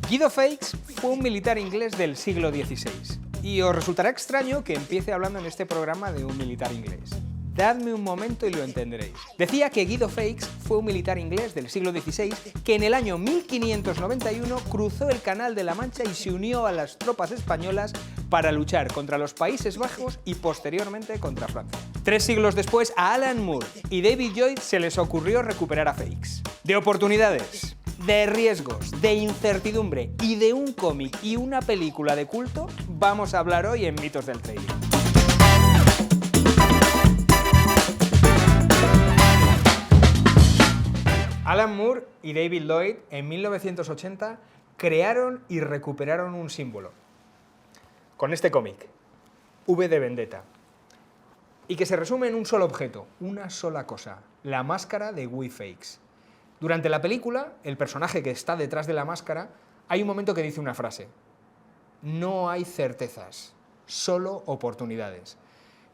Guido Fawkes fue un militar inglés del siglo XVI. Y os resultará extraño que empiece hablando en este programa de un militar inglés. Dadme un momento y lo entenderéis. Decía que Guido Fawkes fue un militar inglés del siglo XVI que en el año 1591 cruzó el Canal de la Mancha y se unió a las tropas españolas para luchar contra los Países Bajos y posteriormente contra Francia. 3 siglos después, a Alan Moore y David Lloyd se les ocurrió recuperar a Fawkes. De oportunidades, de riesgos, de incertidumbre y de un cómic y una película de culto, vamos a hablar hoy en Mitos del Trading. Alan Moore y David Lloyd en 1980 crearon y recuperaron un símbolo con este cómic, V de Vendetta, y que se resume en un solo objeto, una sola cosa, la máscara de Guy Fawkes. Durante la película, el personaje que está detrás de la máscara, hay un momento que dice una frase: no hay certezas, solo oportunidades.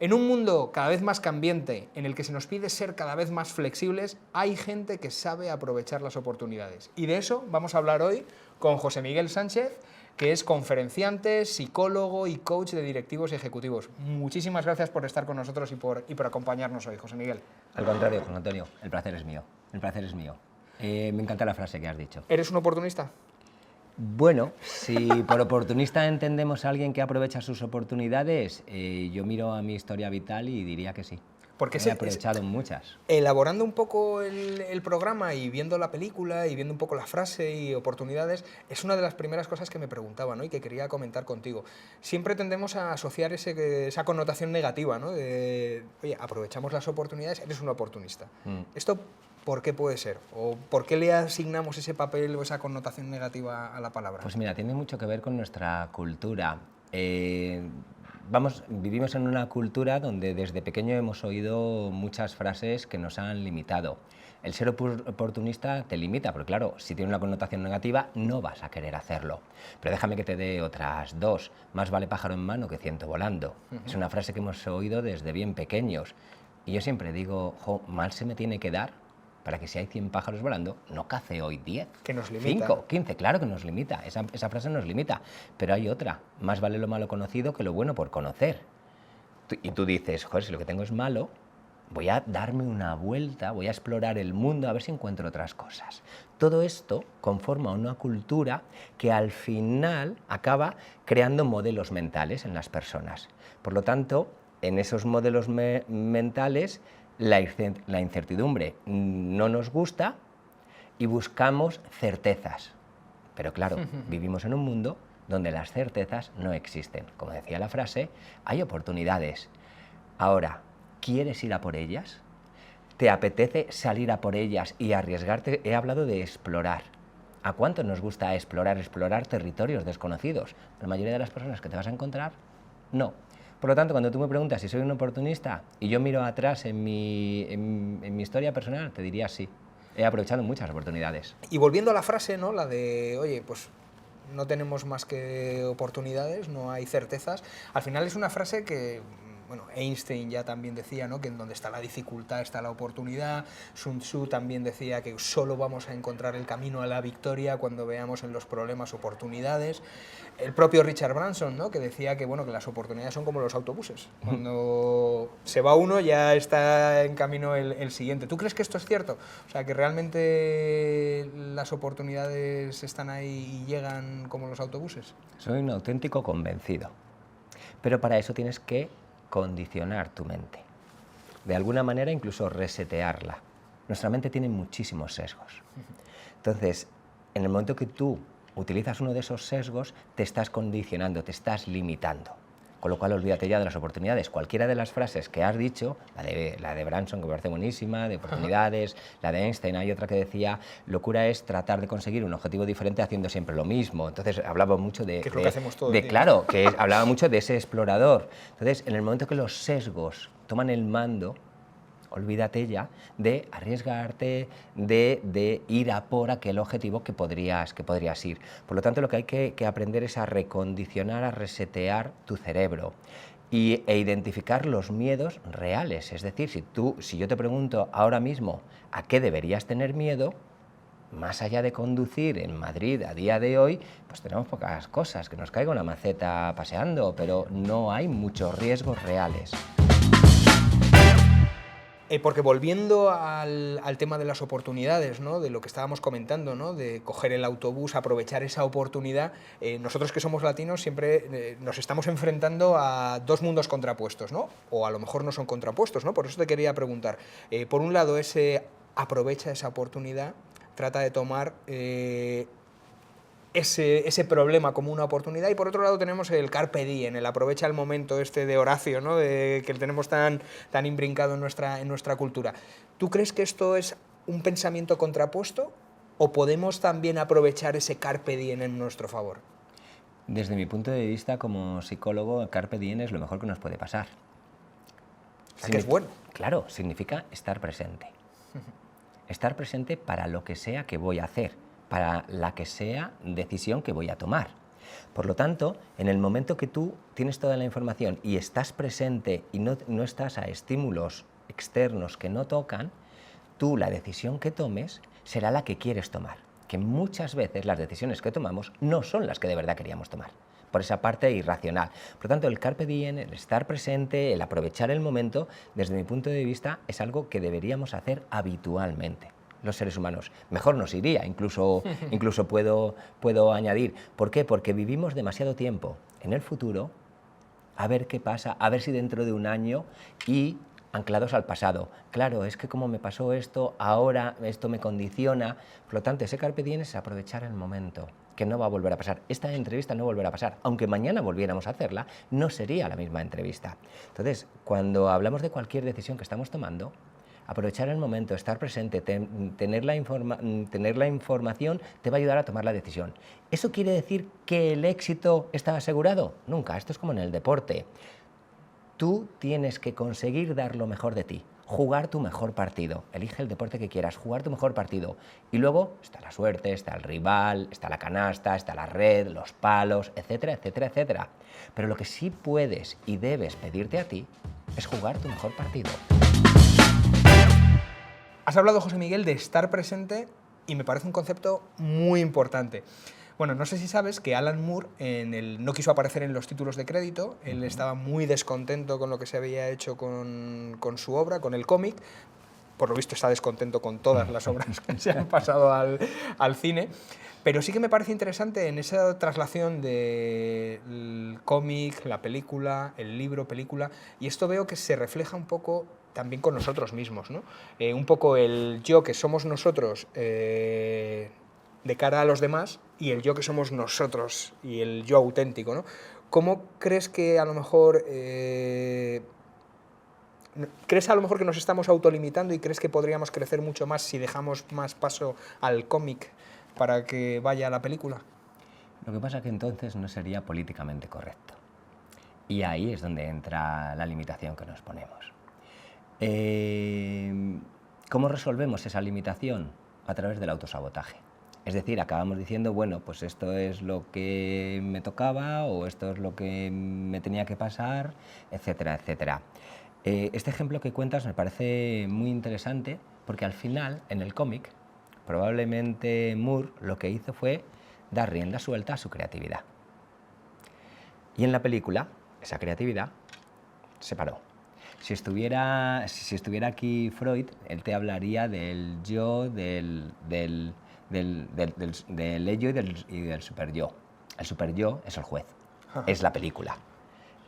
En un mundo cada vez más cambiante, en el que se nos pide ser cada vez más flexibles, hay gente que sabe aprovechar las oportunidades. Y de eso vamos a hablar hoy con José Miguel Sánchez, que es conferenciante, psicólogo y coach de directivos y ejecutivos. Muchísimas gracias por estar con nosotros y por acompañarnos hoy, José Miguel. Al contrario, Juan Antonio, el placer es mío. El placer es mío. Me encanta la frase que has dicho. ¿Eres un oportunista? Bueno, si por oportunista entendemos a alguien que aprovecha sus oportunidades, yo miro a mi historia vital y diría que sí. Porque he aprovechado muchas. Elaborando un poco el programa y viendo la película y viendo un poco la frase y oportunidades, es una de las primeras cosas que me preguntaba, ¿no? Y que quería comentar contigo. Siempre tendemos a asociar esa connotación negativa, ¿no? De, oye, aprovechamos las oportunidades, eres un oportunista. Esto, ¿por qué puede ser? ¿O por qué le asignamos ese papel o esa connotación negativa a la palabra? Pues mira, tiene mucho que ver con nuestra cultura. Vivimos en una cultura donde desde pequeño hemos oído muchas frases que nos han limitado. El ser oportunista te limita, porque claro, si tiene una connotación negativa, no vas a querer hacerlo. Pero déjame que te dé otras dos. Más vale pájaro en mano que ciento volando. Es una frase que hemos oído desde bien pequeños. Y yo siempre digo, mal se me tiene que dar para que si hay 100 pájaros volando, no cace hoy 10. Que nos limita. 5, 15, claro que nos limita. Esa frase nos limita. Pero hay otra. Más vale lo malo conocido que lo bueno por conocer. Y tú dices, joder, si lo que tengo es malo, voy a darme una vuelta, voy a explorar el mundo a ver si encuentro otras cosas. Todo esto conforma una cultura que al final acaba creando modelos mentales en las personas. Por lo tanto, en esos modelos mentales, la incertidumbre no nos gusta y buscamos certezas. Pero claro, vivimos en un mundo donde las certezas no existen. Como decía la frase, hay oportunidades. Ahora, ¿quieres ir a por ellas? ¿Te apetece salir a por ellas y arriesgarte? He hablado de explorar. ¿A cuánto nos gusta explorar territorios desconocidos? La mayoría de las personas que te vas a encontrar, no. Por lo tanto, cuando tú me preguntas si soy un oportunista y yo miro atrás en mi historia personal, te diría sí. He aprovechado muchas oportunidades. Y volviendo a la frase, ¿no? La de, oye, pues no tenemos más que oportunidades, no hay certezas. Al final es una frase que, bueno, Einstein ya también decía, ¿no? Que en donde está la dificultad está la oportunidad. Sun Tzu también decía que solo vamos a encontrar el camino a la victoria cuando veamos en los problemas oportunidades. El propio Richard Branson, ¿no? Que decía que, bueno, que las oportunidades son como los autobuses. Cuando se va uno ya está en camino el siguiente. ¿Tú crees que esto es cierto? O sea, que realmente las oportunidades están ahí y llegan como los autobuses. Soy un auténtico convencido. Pero para eso tienes que condicionar tu mente. De alguna manera incluso resetearla. Nuestra mente tiene muchísimos sesgos. Entonces, en el momento que tú utilizas uno de esos sesgos, te estás condicionando, te estás limitando. Con lo cual, olvídate ya de las oportunidades. Cualquiera de las frases que has dicho, la de Branson, que me parece buenísima, de oportunidades, la de Einstein, hay otra que decía, locura es tratar de conseguir un objetivo diferente haciendo siempre lo mismo. Entonces, hablaba mucho de... Que es lo que hacemos todos. Claro, hablaba mucho de ese explorador. Entonces, en el momento que los sesgos toman el mando, olvídate ya de arriesgarte, de ir a por aquel objetivo que podrías ir. Por lo tanto, lo que hay que aprender es a recondicionar, a resetear tu cerebro e identificar los miedos reales. Es decir, si yo te pregunto ahora mismo a qué deberías tener miedo, más allá de conducir en Madrid a día de hoy, pues tenemos pocas cosas, que nos caiga una maceta paseando, pero no hay muchos riesgos reales. Porque volviendo al tema de las oportunidades, ¿no? De lo que estábamos comentando, ¿no? De coger el autobús, aprovechar esa oportunidad, nosotros que somos latinos siempre nos estamos enfrentando a dos mundos contrapuestos, ¿no? O a lo mejor no son contrapuestos, ¿no? Por eso te quería preguntar, por un lado aprovecha esa oportunidad, trata de tomar ese problema como una oportunidad, y por otro lado tenemos el carpe diem, el aprovecha el momento de Horacio, ¿no? Que tenemos tan imbrincado en nuestra cultura. ¿Tú crees que esto es un pensamiento contrapuesto o podemos también aprovechar ese carpe diem en nuestro favor? Desde mi punto de vista como psicólogo, el carpe diem es lo mejor que nos puede pasar. O sea, que es bueno. Claro, significa estar presente. Estar presente para lo que sea que voy a hacer, para la que sea decisión que voy a tomar. Por lo tanto, en el momento que tú tienes toda la información y estás presente y no estás a estímulos externos que no tocan, tú la decisión que tomes será la que quieres tomar, que muchas veces las decisiones que tomamos no son las que de verdad queríamos tomar, por esa parte irracional. Por lo tanto, el carpe diem, el estar presente, el aprovechar el momento, desde mi punto de vista, es algo que deberíamos hacer habitualmente los seres humanos. Mejor nos iría, incluso puedo añadir. ¿Por qué? Porque vivimos demasiado tiempo en el futuro, a ver qué pasa, a ver si dentro de un año, y anclados al pasado. Claro, es que como me pasó esto, ahora esto me condiciona. Por lo tanto, ese carpe diem es aprovechar el momento, que no va a volver a pasar. Esta entrevista no volverá a pasar. Aunque mañana volviéramos a hacerla, no sería la misma entrevista. Entonces, cuando hablamos de cualquier decisión que estamos tomando, aprovechar el momento, estar presente, tener la información te va a ayudar a tomar la decisión. ¿Eso quiere decir que el éxito está asegurado? Nunca, esto es como en el deporte. Tú tienes que conseguir dar lo mejor de ti, jugar tu mejor partido. Elige el deporte que quieras, jugar tu mejor partido. Y luego está la suerte, está el rival, está la canasta, está la red, los palos, etcétera, etcétera, etcétera. Pero lo que sí puedes y debes pedirte a ti es jugar tu mejor partido. Has hablado, José Miguel, de estar presente y me parece un concepto muy importante. Bueno, no sé si sabes que Alan Moore no quiso aparecer en los títulos de crédito. Él estaba muy descontento con lo que se había hecho con su obra, con el cómic. Por lo visto está descontento con todas las obras que se han pasado al cine. Pero sí que me parece interesante en esa traslación del cómic, la película, el libro, película, y esto veo que se refleja un poco también con nosotros mismos, ¿no? Un poco el yo que somos nosotros de cara a los demás y el yo que somos nosotros y el yo auténtico, ¿no? ¿Cómo crees que a lo mejor... ¿Crees a lo mejor que nos estamos autolimitando y crees que podríamos crecer mucho más si dejamos más paso al cómic para que vaya a la película? Lo que pasa es que entonces no sería políticamente correcto. Y ahí es donde entra la limitación que nos ponemos. ¿Cómo resolvemos esa limitación? A través del autosabotaje. Es decir, acabamos diciendo, bueno, pues esto es lo que me tocaba o esto es lo que me tenía que pasar, etcétera, etcétera. Este ejemplo que cuentas me parece muy interesante porque al final, en el cómic, probablemente Moore lo que hizo fue dar rienda suelta a su creatividad. Y en la película, esa creatividad se paró. Si estuviera aquí Freud, él te hablaría del yo, del ello y del superyo. El superyo es el juez, es la película.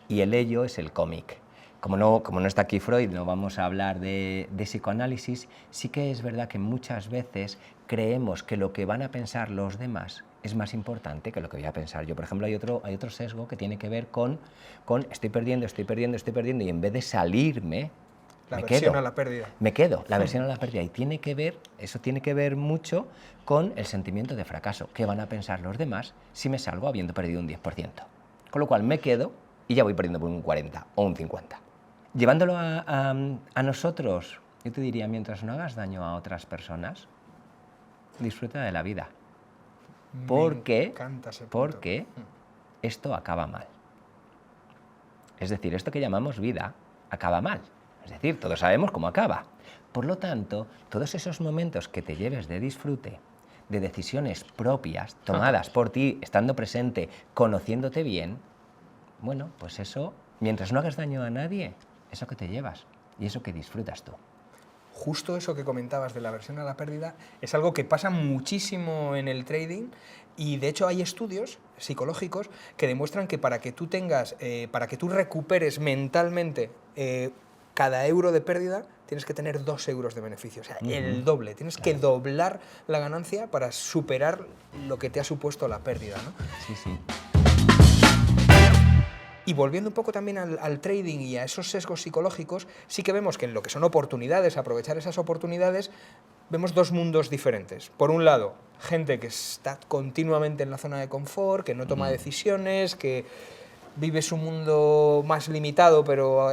Y el ello es el cómic. Como no está aquí Freud, no vamos a hablar de psicoanálisis, sí que es verdad que muchas veces creemos que lo que van a pensar los demás es más importante que lo que voy a pensar yo. Por ejemplo, hay otro sesgo que tiene que ver con estoy perdiendo, y en vez de salirme, la aversión a la pérdida. Me quedo, la aversión a la pérdida. Y eso tiene que ver mucho con el sentimiento de fracaso. ¿Qué van a pensar los demás si me salgo habiendo perdido un 10%? Con lo cual me quedo y ya voy perdiendo por un 40 o un 50. Llevándolo a nosotros, yo te diría, mientras no hagas daño a otras personas, disfruta de la vida. Porque esto acaba mal. Es decir, esto que llamamos vida acaba mal. Es decir, todos sabemos cómo acaba. Por lo tanto, todos esos momentos que te lleves de disfrute, de decisiones propias, tomadas por ti, estando presente, conociéndote bien, bueno, pues eso, mientras no hagas daño a nadie, eso que te llevas y eso que disfrutas tú. Justo eso que comentabas de la aversión a la pérdida es algo que pasa muchísimo en el trading y de hecho hay estudios psicológicos que demuestran que para que tú tengas, para que tú recuperes mentalmente cada euro de pérdida, tienes que tener 2 euros de beneficio, o sea, el doble. Tienes que doblar la ganancia para superar lo que te ha supuesto la pérdida, ¿no? Sí, sí. Y volviendo un poco también al trading y a esos sesgos psicológicos, sí que vemos que en lo que son oportunidades, aprovechar esas oportunidades, vemos 2 mundos diferentes. Por un lado, gente que está continuamente en la zona de confort, que no toma decisiones, que vive su mundo más limitado, pero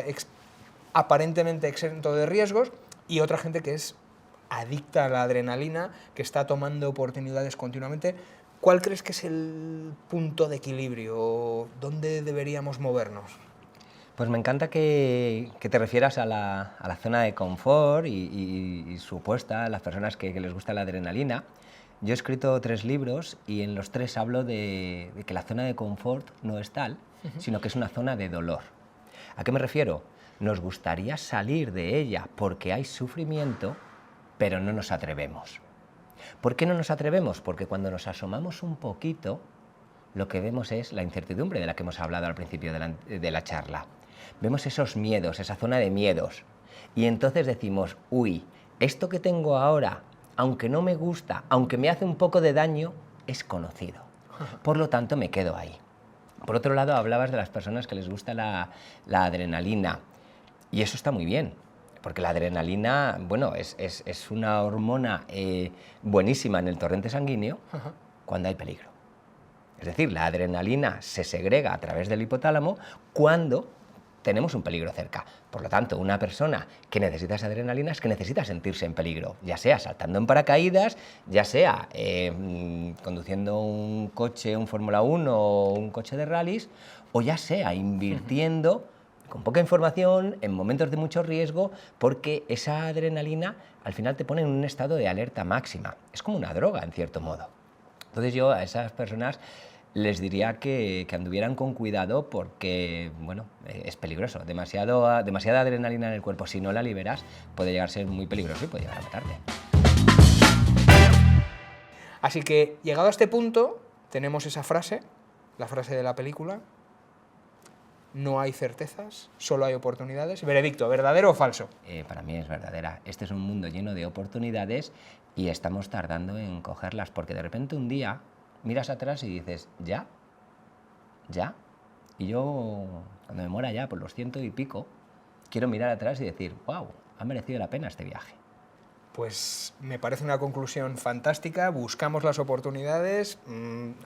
aparentemente exento de riesgos, y otra gente que es adicta a la adrenalina, que está tomando oportunidades continuamente. ¿Cuál crees que es el punto de equilibrio? ¿Dónde deberíamos movernos? Pues me encanta que te refieras a la zona de confort y su opuesta, a las personas que les gusta la adrenalina. Yo he escrito 3 libros y en los 3 hablo de que la zona de confort no es tal, sino que es una zona de dolor. ¿A qué me refiero? Nos gustaría salir de ella porque hay sufrimiento, pero no nos atrevemos. ¿Por qué no nos atrevemos? Porque cuando nos asomamos un poquito, lo que vemos es la incertidumbre de la que hemos hablado al principio de la charla. Vemos esos miedos, esa zona de miedos. Y entonces decimos, uy, esto que tengo ahora, aunque no me gusta, aunque me hace un poco de daño, es conocido. Por lo tanto, me quedo ahí. Por otro lado, hablabas de las personas que les gusta la adrenalina. Y eso está muy bien. Porque la adrenalina, bueno, es una hormona buenísima en el torrente sanguíneo cuando hay peligro. Es decir, la adrenalina se segrega a través del hipotálamo cuando tenemos un peligro cerca. Por lo tanto, una persona que necesita esa adrenalina es que necesita sentirse en peligro, ya sea saltando en paracaídas, ya sea conduciendo un coche, un Fórmula 1 o un coche de rallies, o ya sea invirtiendo con poca información, en momentos de mucho riesgo, porque esa adrenalina al final te pone en un estado de alerta máxima. Es como una droga, en cierto modo. Entonces yo a esas personas les diría que anduvieran con cuidado porque, bueno, es peligroso. Demasiada adrenalina en el cuerpo, si no la liberas, puede llegar a ser muy peligroso y puede llegar a matarte. Así que, llegado a este punto, tenemos esa frase, la frase de la película: no hay certezas, solo hay oportunidades. Veredicto, ¿verdadero o falso? Para mí es verdadera. Este es un mundo lleno de oportunidades y estamos tardando en cogerlas, porque de repente un día miras atrás y dices, ¿ya? ¿Ya? Y yo, cuando me muera ya por los 100 y pico, quiero mirar atrás y decir, wow, ha merecido la pena este viaje. Pues me parece una conclusión fantástica. Buscamos las oportunidades,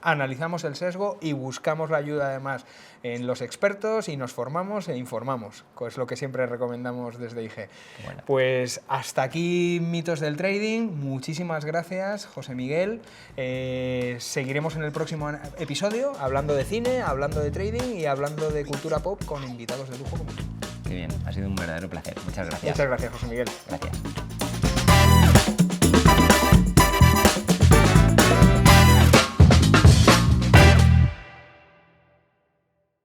analizamos el sesgo y buscamos la ayuda además en los expertos y nos formamos e informamos, que es lo que siempre recomendamos desde IG. Bueno. Pues hasta aquí Mitos del Trading. Muchísimas gracias, José Miguel. Seguiremos en el próximo episodio hablando de cine, hablando de trading y hablando de cultura pop con invitados de lujo como tú. Qué bien, ha sido un verdadero placer. Muchas gracias. Muchas gracias, José Miguel. Gracias.